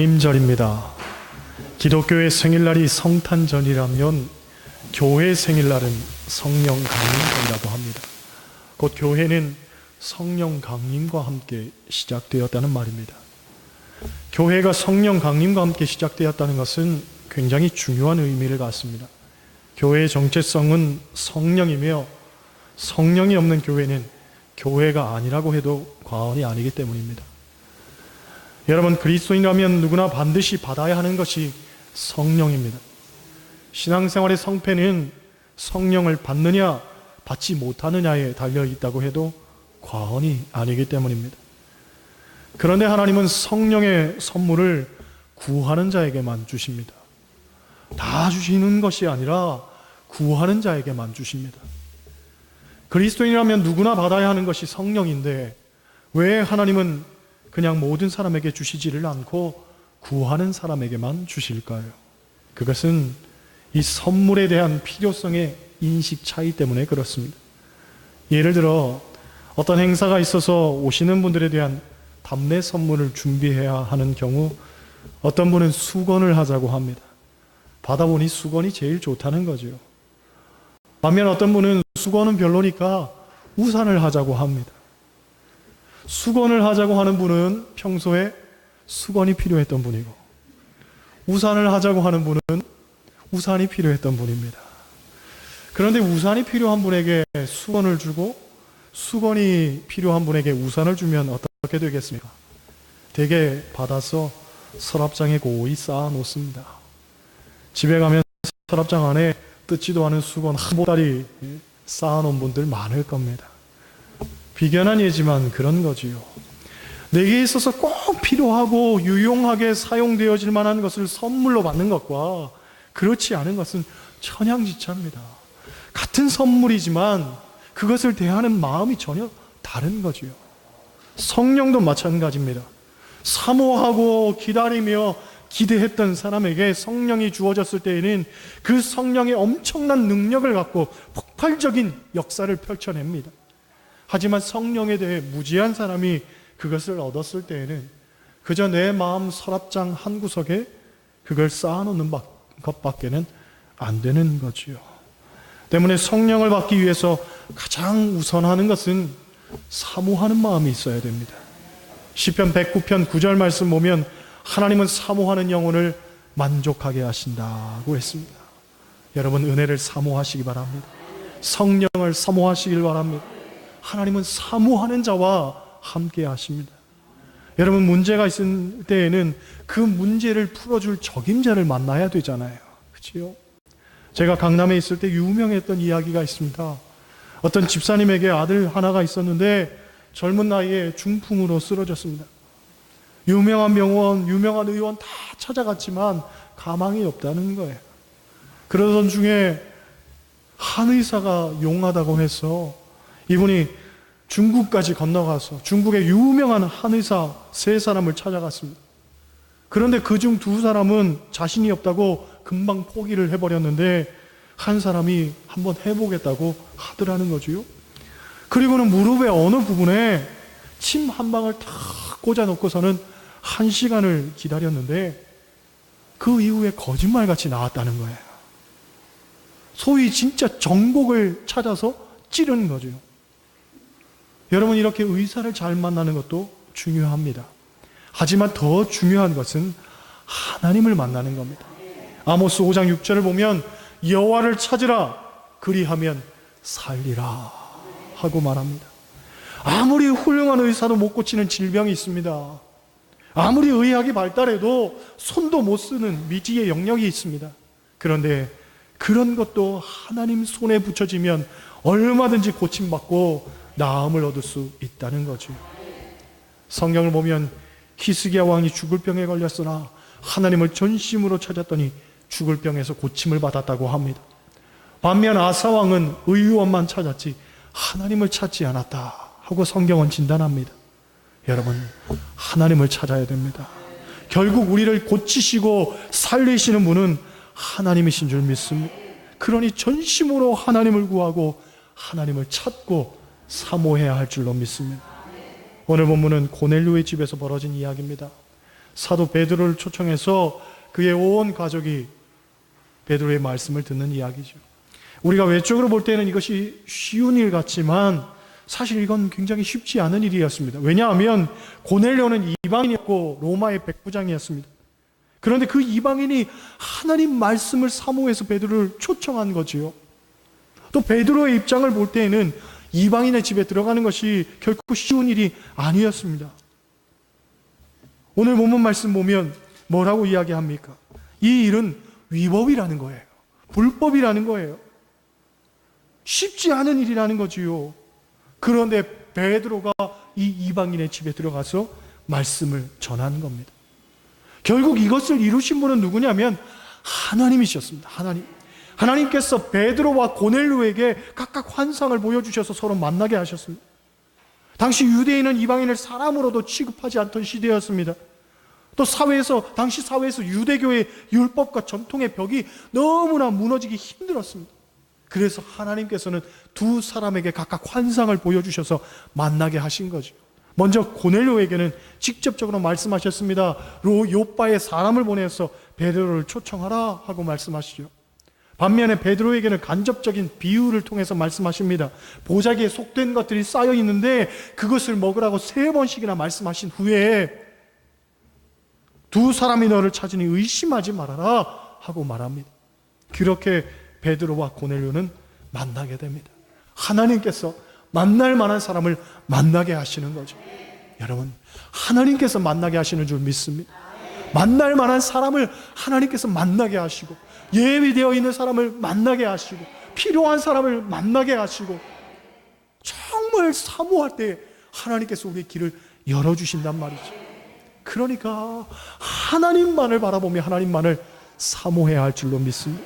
성림절입니다. 기독교의 생일날이 성탄절이라면 교회 생일날은 성령 강림절이라고 합니다. 곧 교회는 성령 강림과 함께 시작되었다는 말입니다. 교회가 성령 강림과 함께 시작되었다는 것은 굉장히 중요한 의미를 갖습니다. 교회의 정체성은 성령이며 성령이 없는 교회는 교회가 아니라고 해도 과언이 아니기 때문입니다. 여러분, 그리스도인이라면 누구나 반드시 받아야 하는 것이 성령입니다. 신앙생활의 성패는 성령을 받느냐 받지 못하느냐에 달려있다고 해도 과언이 아니기 때문입니다. 그런데 하나님은 성령의 선물을 구하는 자에게만 주십니다. 다 주시는 것이 아니라 구하는 자에게만 주십니다. 그리스도인이라면 누구나 받아야 하는 것이 성령인데 왜 하나님은 그냥 모든 사람에게 주시지를 않고 구하는 사람에게만 주실까요? 그것은 이 선물에 대한 필요성의 인식 차이 때문에 그렇습니다. 예를 들어 어떤 행사가 있어서 오시는 분들에 대한 답례 선물을 준비해야 하는 경우 어떤 분은 수건을 하자고 합니다. 받아보니 수건이 제일 좋다는 거죠. 반면 어떤 분은 수건은 별로니까 우산을 하자고 합니다. 수건을 하자고 하는 분은 평소에 수건이 필요했던 분이고 우산을 하자고 하는 분은 우산이 필요했던 분입니다. 그런데 우산이 필요한 분에게 수건을 주고 수건이 필요한 분에게 우산을 주면 어떻게 되겠습니까? 대개 받아서 서랍장에 고이 쌓아 놓습니다. 집에 가면 서랍장 안에 뜯지도 않은 수건 한 보따리 쌓아 놓은 분들 많을 겁니다. 비견한 예지만 그런 거지요. 내게 있어서 꼭 필요하고 유용하게 사용되어질 만한 것을 선물로 받는 것과 그렇지 않은 것은 천양지차입니다. 같은 선물이지만 그것을 대하는 마음이 전혀 다른 거지요. 성령도 마찬가지입니다. 사모하고 기다리며 기대했던 사람에게 성령이 주어졌을 때에는 그 성령의 엄청난 능력을 갖고 폭발적인 역사를 펼쳐냅니다. 하지만 성령에 대해 무지한 사람이 그것을 얻었을 때에는 그저 내 마음 서랍장 한 구석에 그걸 쌓아놓는 것밖에는 안 되는 거지요. 때문에 성령을 받기 위해서 가장 우선하는 것은 사모하는 마음이 있어야 됩니다. 시편 109편 9절 말씀 보면 하나님은 사모하는 영혼을 만족하게 하신다고 했습니다. 여러분, 은혜를 사모하시기 바랍니다. 성령을 사모하시길 바랍니다. 하나님은 사모하는 자와 함께 하십니다. 여러분, 문제가 있을 때에는 그 문제를 풀어줄 적임자를 만나야 되잖아요. 그렇죠? 제가 강남에 있을 때 유명했던 이야기가 있습니다. 어떤 집사님에게 아들 하나가 있었는데 젊은 나이에 중풍으로 쓰러졌습니다. 유명한 병원, 유명한 의원 다 찾아갔지만 가망이 없다는 거예요. 그러던 중에 한 의사가 용하다고 해서 이분이 중국까지 건너가서 중국의 유명한 한의사 3사람을 찾아갔습니다. 그런데 그중 2사람은 자신이 없다고 금방 포기를 해버렸는데 한 사람이 한번 해보겠다고 하더라는 거죠. 그리고는 무릎의 어느 부분에 침 한 방울 탁 꽂아놓고서는 1시간을 기다렸는데 그 이후에 거짓말같이 나왔다는 거예요. 소위 진짜 정복을 찾아서 찌르는 거죠. 여러분, 이렇게 의사를 잘 만나는 것도 중요합니다. 하지만 더 중요한 것은 하나님을 만나는 겁니다. 아모스 5장 6절을 보면 여호와를 찾으라 그리하면 살리라 하고 말합니다. 아무리 훌륭한 의사도 못 고치는 질병이 있습니다. 아무리 의학이 발달해도 손도 못 쓰는 미지의 영역이 있습니다. 그런데 그런 것도 하나님 손에 붙여지면 얼마든지 고침받고 나음을 얻을 수 있다는 거죠. 성경을 보면 히스기야 왕이 죽을 병에 걸렸으나 하나님을 전심으로 찾았더니 죽을 병에서 고침을 받았다고 합니다. 반면 아사 왕은 의원만 찾았지 하나님을 찾지 않았다 하고 성경은 진단합니다. 여러분, 하나님을 찾아야 됩니다. 결국 우리를 고치시고 살리시는 분은 하나님이신 줄 믿습니다. 그러니 전심으로 하나님을 구하고 하나님을 찾고 사모해야 할 줄로 믿습니다. 오늘 본문은 고넬료의 집에서 벌어진 이야기입니다. 사도 베드로를 초청해서 그의 온 가족이 베드로의 말씀을 듣는 이야기죠. 우리가 외적으로 볼 때는 이것이 쉬운 일 같지만 사실 이건 굉장히 쉽지 않은 일이었습니다. 왜냐하면 고넬료는 이방인이었고 로마의 백부장이었습니다. 그런데 그 이방인이 하나님 말씀을 사모해서 베드로를 초청한 거지요. 또 베드로의 입장을 볼 때에는 이방인의 집에 들어가는 것이 결코 쉬운 일이 아니었습니다. 오늘 본문 말씀 보면 뭐라고 이야기합니까? 이 일은 위법이라는 거예요. 불법이라는 거예요. 쉽지 않은 일이라는 거지요. 그런데 베드로가 이 이방인의 집에 들어가서 말씀을 전하는 겁니다. 결국 이것을 이루신 분은 누구냐면 하나님이셨습니다. 하나님께서 베드로와 고넬료에게 각각 환상을 보여주셔서 서로 만나게 하셨습니다. 당시 유대인은 이방인을 사람으로도 취급하지 않던 시대였습니다. 또 당시 사회에서 유대교의 율법과 전통의 벽이 너무나 무너지기 힘들었습니다. 그래서 하나님께서는 두 사람에게 각각 환상을 보여주셔서 만나게 하신 거죠. 먼저 고넬료에게는 직접적으로 말씀하셨습니다. 요빠에 사람을 보내서 베드로를 초청하라 하고 말씀하시죠. 반면에 베드로에게는 간접적인 비유를 통해서 말씀하십니다. 보자기에 속된 것들이 쌓여 있는데 그것을 먹으라고 3번씩이나 말씀하신 후에 두 사람이 너를 찾으니 의심하지 말아라 하고 말합니다. 그렇게 베드로와 고넬료는 만나게 됩니다. 하나님께서 만날 만한 사람을 만나게 하시는 거죠. 여러분, 하나님께서 만나게 하시는 줄 믿습니다. 만날 만한 사람을 하나님께서 만나게 하시고, 예비되어 있는 사람을 만나게 하시고, 필요한 사람을 만나게 하시고, 정말 사모할 때 하나님께서 우리의 길을 열어주신단 말이죠. 그러니까 하나님만을 바라보며 하나님만을 사모해야 할 줄로 믿습니다.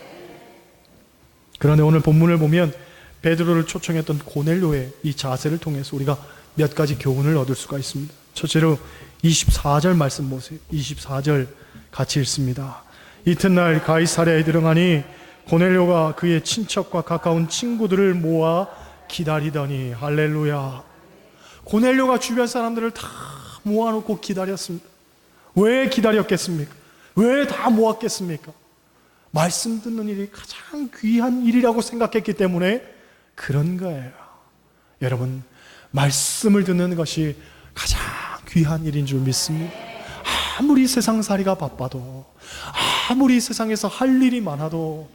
그런데 오늘 본문을 보면 베드로를 초청했던 고넬료의 이 자세를 통해서 우리가 몇 가지 교훈을 얻을 수가 있습니다. 첫째로 24절 말씀 보세요. 24절 같이 읽습니다. 이튿날 가이사랴에 들어가니 고넬료가 그의 친척과 가까운 친구들을 모아 기다리더니 할렐루야. 고넬료가 주변 사람들을 다 모아놓고 기다렸습니다. 왜 기다렸겠습니까? 왜 다 모았겠습니까? 말씀 듣는 일이 가장 귀한 일이라고 생각했기 때문에 그런 거예요. 여러분, 말씀을 듣는 것이 가장 귀한 일인 줄 믿습니다. 아무리 세상살이가 바빠도, 아무리 세상에서 할 일이 많아도,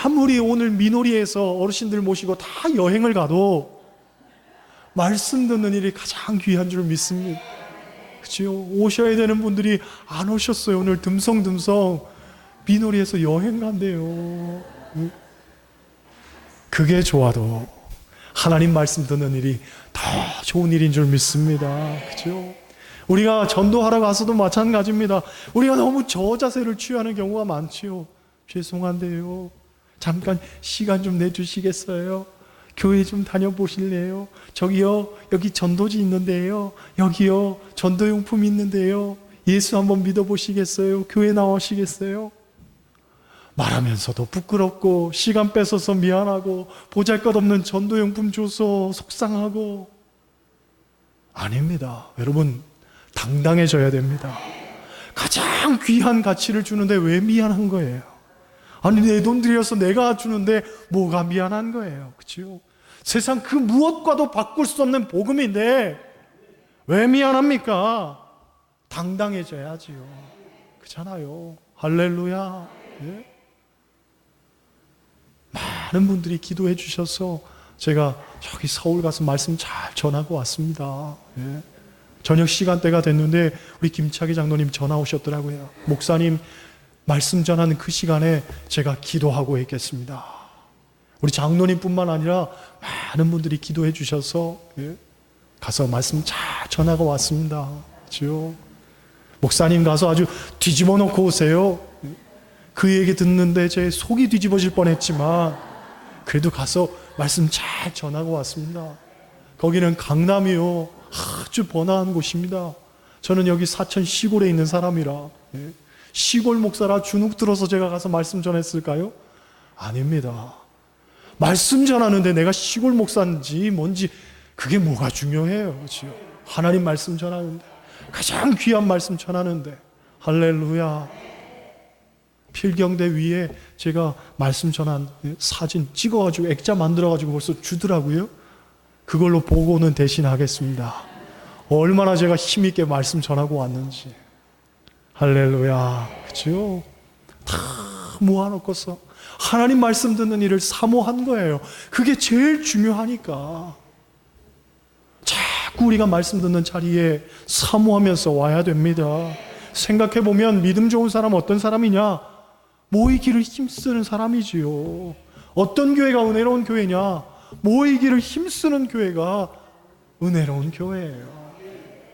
아무리 오늘 미노리에서 어르신들 모시고 다 여행을 가도 말씀 듣는 일이 가장 귀한 줄 믿습니다. 그렇죠? 오셔야 되는 분들이 안 오셨어요. 오늘 듬성듬성 미노리에서 여행 간대요. 그게 좋아도 하나님 말씀 듣는 일이 더 좋은 일인 줄 믿습니다. 그렇죠? 우리가 전도하러 가서도 마찬가지입니다. 우리가 너무 저 자세를 취하는 경우가 많지요. 죄송한데요, 잠깐 시간 좀 내주시겠어요? 교회 좀 다녀보실래요? 저기요, 여기 전도지 있는데요, 여기요, 전도용품 있는데요, 예수 한번 믿어보시겠어요? 교회 나오시겠어요? 말하면서도 부끄럽고 시간 뺏어서 미안하고 보잘것없는 전도용품 줘서 속상하고. 아닙니다. 여러분, 당당해져야 됩니다. 가장 귀한 가치를 주는데 왜 미안한 거예요? 아니, 내 돈 들여서 내가 주는데 뭐가 미안한 거예요? 그렇죠? 세상 그 무엇과도 바꿀 수 없는 복음인데 왜 미안합니까? 당당해져야지요. 그렇잖아요. 할렐루야. 예? 많은 분들이 기도해 주셔서 제가 저기 서울 가서 말씀 잘 전하고 왔습니다. 예? 저녁 시간대가 됐는데 우리 김차기 장로님 전화 오셨더라고요. 목사님, 말씀 전하는 그 시간에 제가 기도하고 있겠습니다. 우리 장로님뿐만 아니라 많은 분들이 기도해 주셔서 가서 말씀 잘 전하고 왔습니다. 그렇죠? 목사님 가서 아주 뒤집어 놓고 오세요. 그 얘기 듣는데 제 속이 뒤집어질 뻔했지만 그래도 가서 말씀 잘 전하고 왔습니다. 거기는 강남이요, 아주 번화한 곳입니다. 저는 여기 사천 시골에 있는 사람이라 시골 목사라 주눅 들어서 제가 가서 말씀 전했을까요? 아닙니다. 말씀 전하는데 내가 시골 목사인지 뭔지 그게 뭐가 중요해요. 그렇죠? 하나님 말씀 전하는데, 가장 귀한 말씀 전하는데 할렐루야. 필경대 위에 제가 말씀 전한 사진 찍어가지고 액자 만들어가지고 벌써 주더라고요. 그걸로 보고는 대신하겠습니다. 얼마나 제가 힘있게 말씀 전하고 왔는지. 할렐루야. 그죠? 다 모아놓고서 하나님 말씀 듣는 일을 사모한 거예요. 그게 제일 중요하니까. 자꾸 우리가 말씀 듣는 자리에 사모하면서 와야 됩니다. 생각해보면 믿음 좋은 사람 어떤 사람이냐? 모이기를 힘쓰는 사람이지요. 어떤 교회가 은혜로운 교회냐? 모이기를 힘쓰는 교회가 은혜로운 교회예요.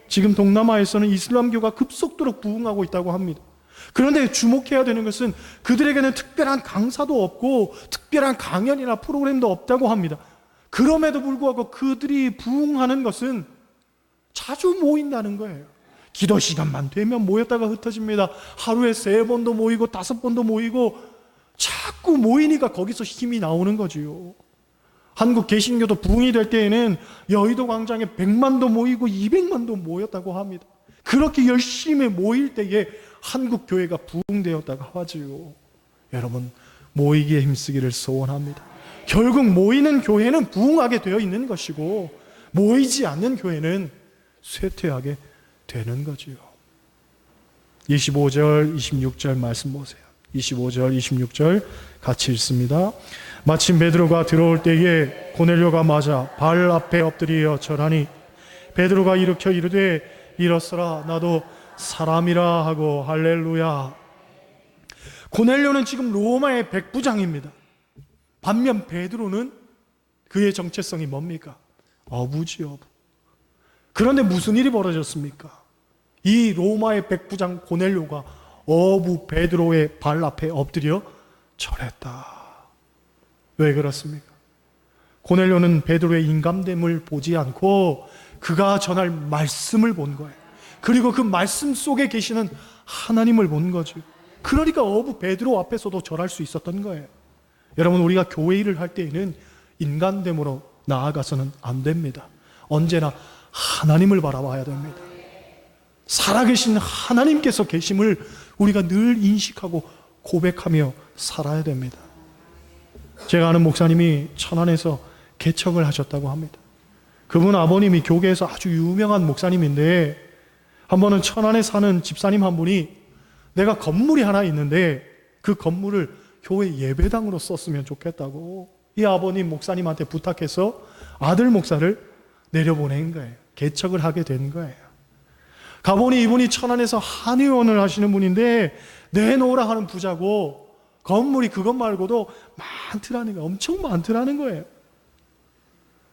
지금 동남아에서는 이슬람교가 급속도로 부흥하고 있다고 합니다. 그런데 주목해야 되는 것은 그들에게는 특별한 강사도 없고 특별한 강연이나 프로그램도 없다고 합니다. 그럼에도 불구하고 그들이 부흥하는 것은 자주 모인다는 거예요. 기도 시간만 되면 모였다가 흩어집니다. 하루에 3번도 모이고 5번도 모이고 자꾸 모이니까 거기서 힘이 나오는 거지요. 한국 개신교도 부흥이 될 때에는 여의도 광장에 100만도 모이고 200만도 모였다고 합니다. 그렇게 열심히 모일 때에 한국 교회가 부흥되었다고 하지요. 여러분, 모이기에 힘쓰기를 소원합니다. 결국 모이는 교회는 부흥하게 되어 있는 것이고 모이지 않는 교회는 쇠퇴하게 되는 거지요. 25절, 26절 말씀 보세요. 25절, 26절 같이 읽습니다. 마침 베드로가 들어올 때에 고넬료가 맞아 발 앞에 엎드려 절하니 베드로가 일으켜 이르되 일어서라 나도 사람이라 하고 할렐루야. 고넬료는 지금 로마의 백부장입니다. 반면 베드로는 그의 정체성이 뭡니까? 어부지 어부. 그런데 무슨 일이 벌어졌습니까? 이 로마의 백부장 고넬료가 어부 베드로의 발 앞에 엎드려 절했다. 왜 그렇습니까? 고넬료는 베드로의 인감됨을 보지 않고 그가 전할 말씀을 본 거예요. 그리고 그 말씀 속에 계시는 하나님을 본 거죠. 그러니까 어부 베드로 앞에서도 절할 수 있었던 거예요. 여러분, 우리가 교회 일을 할 때에는 인간됨으로 나아가서는 안 됩니다. 언제나 하나님을 바라봐야 됩니다. 살아계신 하나님께서 계심을 우리가 늘 인식하고 고백하며 살아야 됩니다. 제가 아는 목사님이 천안에서 개척을 하셨다고 합니다. 그분 아버님이 교계에서 아주 유명한 목사님인데 한 번은 천안에 사는 집사님 한 분이 내가 건물이 하나 있는데 그 건물을 교회 예배당으로 썼으면 좋겠다고 이 아버님 목사님한테 부탁해서 아들 목사를 내려보낸 거예요. 개척을 하게 된 거예요. 가보니 이분이 천안에서 한의원을 하시는 분인데 내놓으라 하는 부자고 건물이 그것 말고도 많더라는 거예요. 엄청 많더라는 거예요.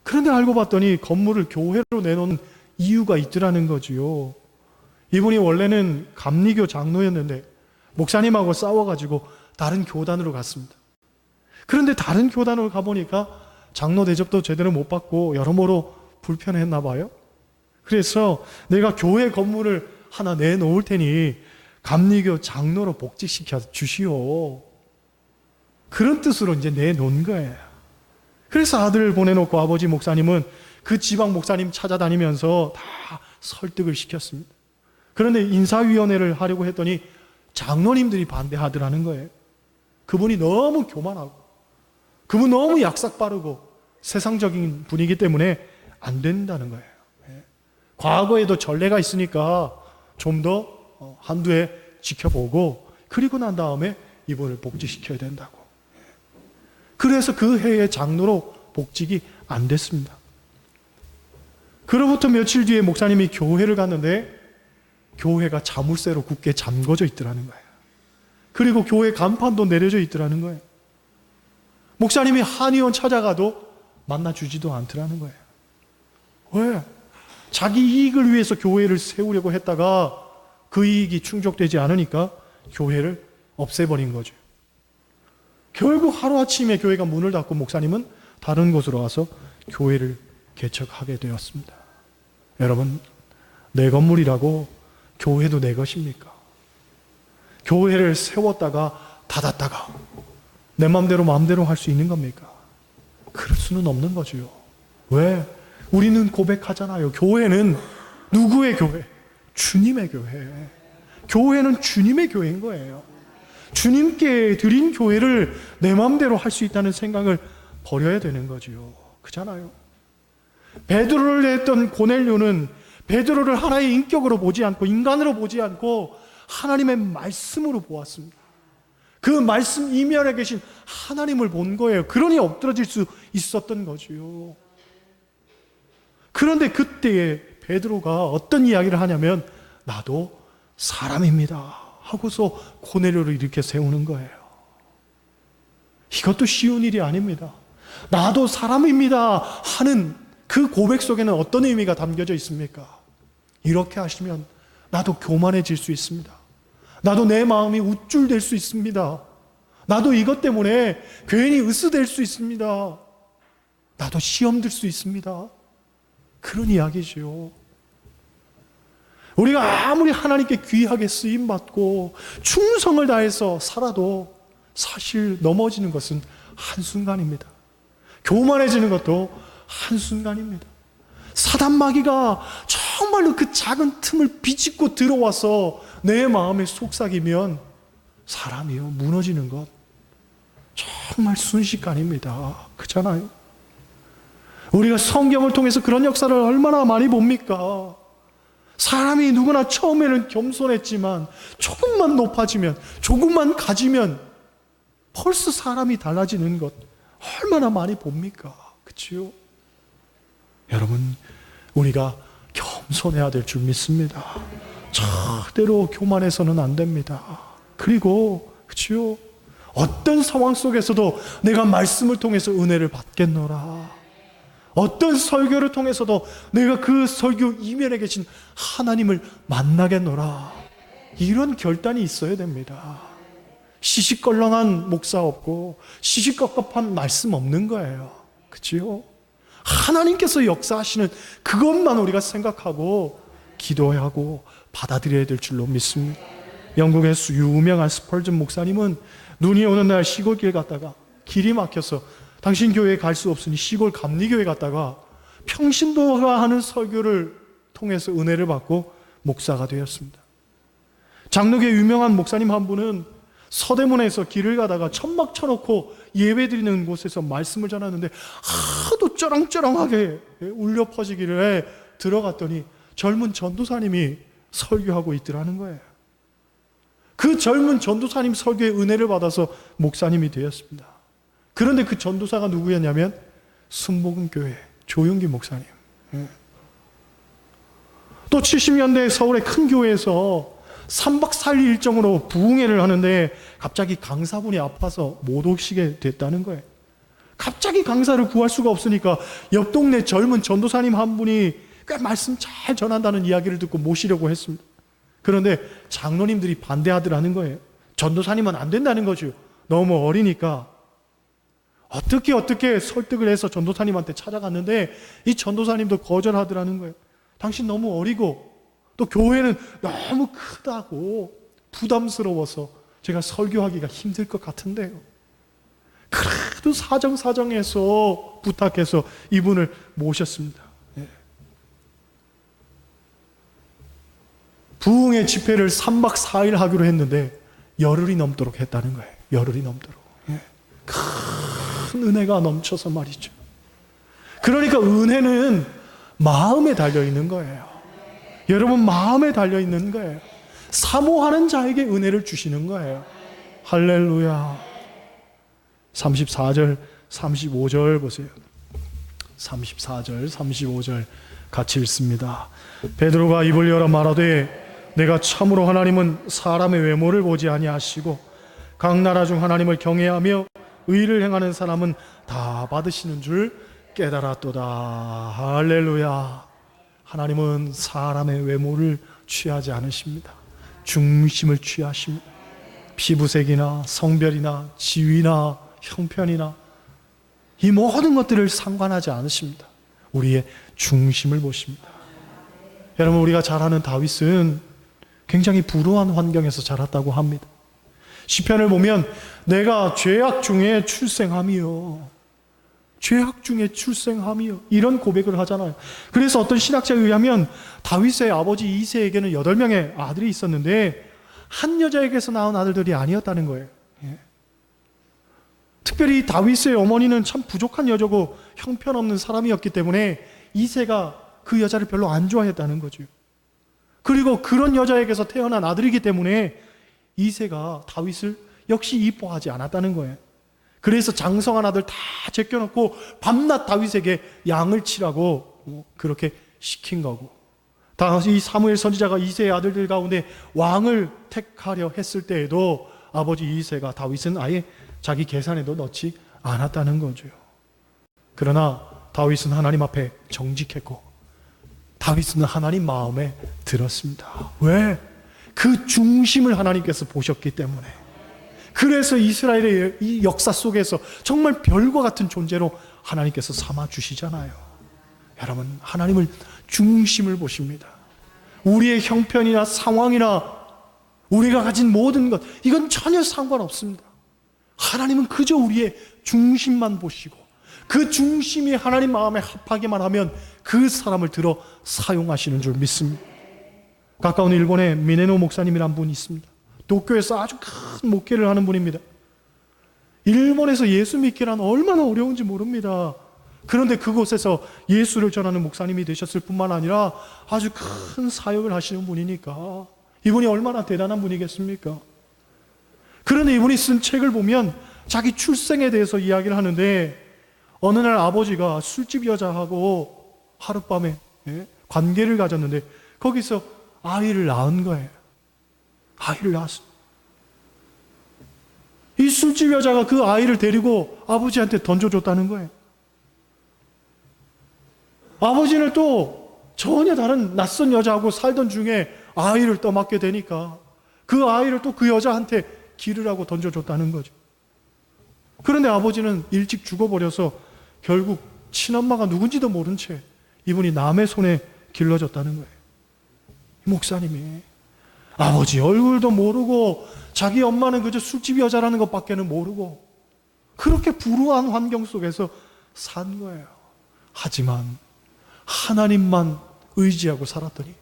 그런데 알고 봤더니 건물을 교회로 내놓은 이유가 있더라는 거지요. 이분이 원래는 감리교 장로였는데 목사님하고 싸워가지고 다른 교단으로 갔습니다. 그런데 다른 교단으로 가보니까 장로 대접도 제대로 못 받고 여러모로 불편했나 봐요. 그래서 내가 교회 건물을 하나 내놓을 테니 감리교 장로로 복직시켜 주시오. 그런 뜻으로 이제 내놓은 거예요. 그래서 아들을 보내놓고 아버지 목사님은 그 지방 목사님 찾아다니면서 다 설득을 시켰습니다. 그런데 인사위원회를 하려고 했더니 장로님들이 반대하더라는 거예요. 그분이 너무 교만하고 그분 너무 약삭 빠르고 세상적인 분이기 때문에 안 된다는 거예요. 과거에도 전례가 있으니까 좀 더 한두 해 지켜보고 그리고 난 다음에 이분을 복직시켜야 된다고. 그래서 그 해에 장로로 복직이 안 됐습니다. 그로부터 며칠 뒤에 목사님이 교회를 갔는데 교회가 자물쇠로 굳게 잠궈져 있더라는 거예요. 그리고 교회 간판도 내려져 있더라는 거예요. 목사님이 한의원 찾아가도 만나주지도 않더라는 거예요. 왜? 자기 이익을 위해서 교회를 세우려고 했다가 그 이익이 충족되지 않으니까 교회를 없애버린 거죠. 결국 하루아침에 교회가 문을 닫고 목사님은 다른 곳으로 와서 교회를 개척하게 되었습니다. 여러분, 내 건물이라고 교회도 내 것입니까? 교회를 세웠다가 닫았다가 내 마음대로 할 수 있는 겁니까? 그럴 수는 없는 거죠. 왜? 우리는 고백하잖아요. 교회는 누구의 교회? 주님의 교회. 교회는 주님의 교회인 거예요. 주님께 드린 교회를 내 마음대로 할 수 있다는 생각을 버려야 되는 거지요. 그잖아요. 베드로를 했던 고넬료는 베드로를 하나의 인격으로 보지 않고 인간으로 보지 않고 하나님의 말씀으로 보았습니다. 그 말씀 이면에 계신 하나님을 본 거예요. 그러니 엎드러질 수 있었던 거지요. 그런데 그때에 베드로가 어떤 이야기를 하냐면 나도 사람입니다 하고서 고넬료를 이렇게 세우는 거예요. 이것도 쉬운 일이 아닙니다. 나도 사람입니다 하는 그 고백 속에는 어떤 의미가 담겨져 있습니까? 이렇게 하시면 나도 교만해질 수 있습니다. 나도 내 마음이 우쭐될 수 있습니다. 나도 이것 때문에 괜히 으스댈 수 있습니다. 나도 시험 들 수 있습니다. 그런 이야기죠. 우리가 아무리 하나님께 귀하게 쓰임받고 충성을 다해서 살아도 사실 넘어지는 것은 한순간입니다. 교만해지는 것도 한순간입니다. 사단 마귀가 정말로 그 작은 틈을 비집고 들어와서 내 마음에 속삭이면 사람이요 무너지는 것 정말 순식간입니다. 그렇잖아요. 우리가 성경을 통해서 그런 역사를 얼마나 많이 봅니까? 사람이 누구나 처음에는 겸손했지만 조금만 높아지면 조금만 가지면 벌써 사람이 달라지는 것 얼마나 많이 봅니까? 그치요? 여러분, 우리가 겸손해야 될 줄 믿습니다. 절대로 교만해서는 안 됩니다. 그리고 그치요? 어떤 상황 속에서도 내가 말씀을 통해서 은혜를 받겠노라. 어떤 설교를 통해서도 내가 그 설교 이면에 계신 하나님을 만나겠노라. 이런 결단이 있어야 됩니다. 시시껄렁한 목사 없고 시시껄렁한 말씀 없는 거예요. 그치요? 하나님께서 역사하시는 그것만 우리가 생각하고 기도하고 받아들여야 될 줄로 믿습니다. 영국의 유명한 스펄전 목사님은 눈이 오는 날 시골길 갔다가 길이 막혀서 당신 교회에 갈 수 없으니 시골 감리교회 갔다가 평신도가 하는 설교를 통해서 은혜를 받고 목사가 되었습니다. 장로계 유명한 목사님 한 분은 서대문에서 길을 가다가 천막 쳐놓고 예배드리는 곳에서 말씀을 전하는데 하도 쩌렁쩌렁하게 울려 퍼지기를 들어갔더니 젊은 전도사님이 설교하고 있더라는 거예요. 그 젊은 전도사님 설교에 은혜를 받아서 목사님이 되었습니다. 그런데 그 전도사가 누구였냐면 순복음교회 조용기 목사님. 또 70년대 서울의 큰 교회에서 3박 4일 일정으로 부흥회를 하는데 갑자기 강사분이 아파서 못 오시게 됐다는 거예요. 갑자기 강사를 구할 수가 없으니까 옆 동네 젊은 전도사님 한 분이 꽤 말씀 잘 전한다는 이야기를 듣고 모시려고 했습니다. 그런데 장로님들이 반대하더라는 거예요. 전도사님은 안 된다는 거죠. 너무 어리니까. 어떻게 설득을 해서 전도사님한테 찾아갔는데 이 전도사님도 거절하더라는 거예요. 당신 너무 어리고 또 교회는 너무 크다고 부담스러워서 제가 설교하기가 힘들 것 같은데요. 그래도 사정해서 부탁해서 이분을 모셨습니다. 부흥의 집회를 3박 4일 하기로 했는데 열흘이 넘도록 했다는 거예요. 열흘이 넘도록. 큰 은혜가 넘쳐서 말이죠. 그러니까 은혜는 마음에 달려있는 거예요. 여러분 마음에 달려있는 거예요. 사모하는 자에게 은혜를 주시는 거예요. 할렐루야. 34절 35절 보세요. 34절 35절 같이 읽습니다. 베드로가 입을 열어 말하되 내가 참으로 하나님은 사람의 외모를 보지 아니하시고 각 나라 중 하나님을 경외하며 의를 행하는 사람은 다 받으시는 줄 깨달았도다. 할렐루야. 하나님은 사람의 외모를 취하지 않으십니다. 중심을 취하십니다. 피부색이나 성별이나 지위나 형편이나 이 모든 것들을 상관하지 않으십니다. 우리의 중심을 보십니다. 여러분, 우리가 잘 아는 다윗은 굉장히 불우한 환경에서 자랐다고 합니다. 시편을 보면 내가 죄악 중에 출생함이요, 죄악 중에 출생함이요, 이런 고백을 하잖아요. 그래서 어떤 신학자에 의하면 다윗의 아버지 이새에게는 8명의 아들이 있었는데 한 여자에게서 낳은 아들들이 아니었다는 거예요. 예. 특별히 다윗의 어머니는 참 부족한 여자고 형편없는 사람이었기 때문에 이새가 그 여자를 별로 안 좋아했다는 거죠. 그리고 그런 여자에게서 태어난 아들이기 때문에 이새가 다윗을 역시 이뻐하지 않았다는 거예요. 그래서 장성한 아들 다 제껴놓고 밤낮 다윗에게 양을 치라고 그렇게 시킨 거고, 이 사무엘 선지자가 이새의 아들들 가운데 왕을 택하려 했을 때에도 아버지 이새가 다윗은 아예 자기 계산에도 넣지 않았다는 거죠. 그러나 다윗은 하나님 앞에 정직했고 다윗은 하나님 마음에 들었습니다. 왜? 그 중심을 하나님께서 보셨기 때문에. 그래서 이스라엘의 이 역사 속에서 정말 별과 같은 존재로 하나님께서 삼아 주시잖아요. 여러분, 하나님을 중심을 보십니다. 우리의 형편이나 상황이나 우리가 가진 모든 것, 이건 전혀 상관없습니다. 하나님은 그저 우리의 중심만 보시고 그 중심이 하나님 마음에 합하기만 하면 그 사람을 들어 사용하시는 줄 믿습니다. 가까운 일본에 미네노 목사님이란 분이 있습니다. 도쿄에서 아주 큰 목회를 하는 분입니다. 일본에서 예수 믿기란 얼마나 어려운지 모릅니다. 그런데 그곳에서 예수를 전하는 목사님이 되셨을 뿐만 아니라 아주 큰 사역을 하시는 분이니까 이분이 얼마나 대단한 분이겠습니까? 그런데 이분이 쓴 책을 보면 자기 출생에 대해서 이야기를 하는데, 어느 날 아버지가 술집 여자하고 하룻밤에 관계를 가졌는데 거기서 아이를 낳은 거예요. 아이를 낳았어. 이 술집 여자가 그 아이를 데리고 아버지한테 던져줬다는 거예요. 아버지는 또 전혀 다른 낯선 여자하고 살던 중에 아이를 떠맡게 되니까 그 아이를 또 그 여자한테 기르라고 던져줬다는 거죠. 그런데 아버지는 일찍 죽어버려서 결국 친엄마가 누군지도 모른 채 이분이 남의 손에 길러졌다는 거예요. 목사님이 아버지 얼굴도 모르고 자기 엄마는 그저 술집 여자라는 것밖에는 모르고 그렇게 불우한 환경 속에서 산 거예요. 하지만 하나님만 의지하고 살았더니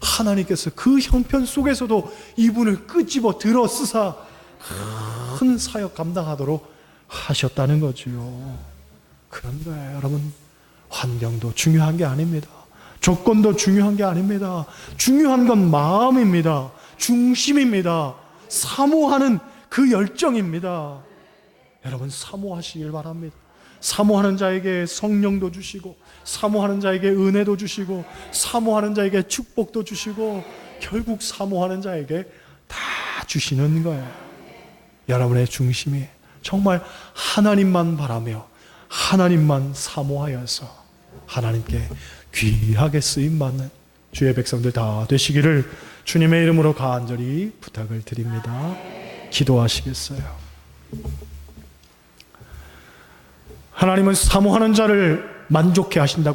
하나님께서 그 형편 속에서도 이분을 끄집어 들어 쓰사 큰 사역 감당하도록 하셨다는 거지요. 그런 거예요. 여러분, 환경도 중요한 게 아닙니다. 조건도 중요한 게 아닙니다. 중요한 건 마음입니다. 중심입니다. 사모하는 그 열정입니다. 여러분, 사모하시길 바랍니다. 사모하는 자에게 성령도 주시고 사모하는 자에게 은혜도 주시고 사모하는 자에게 축복도 주시고 결국 사모하는 자에게 다 주시는 거예요. 여러분의 중심이 정말 하나님만 바라며 하나님만 사모하여서 하나님께 귀하게 쓰임받는 주의 백성들 다 되시기를 주님의 이름으로 간절히 부탁을 드립니다. 기도하시겠어요? 하나님은 사모하는 자를 만족해 하신다고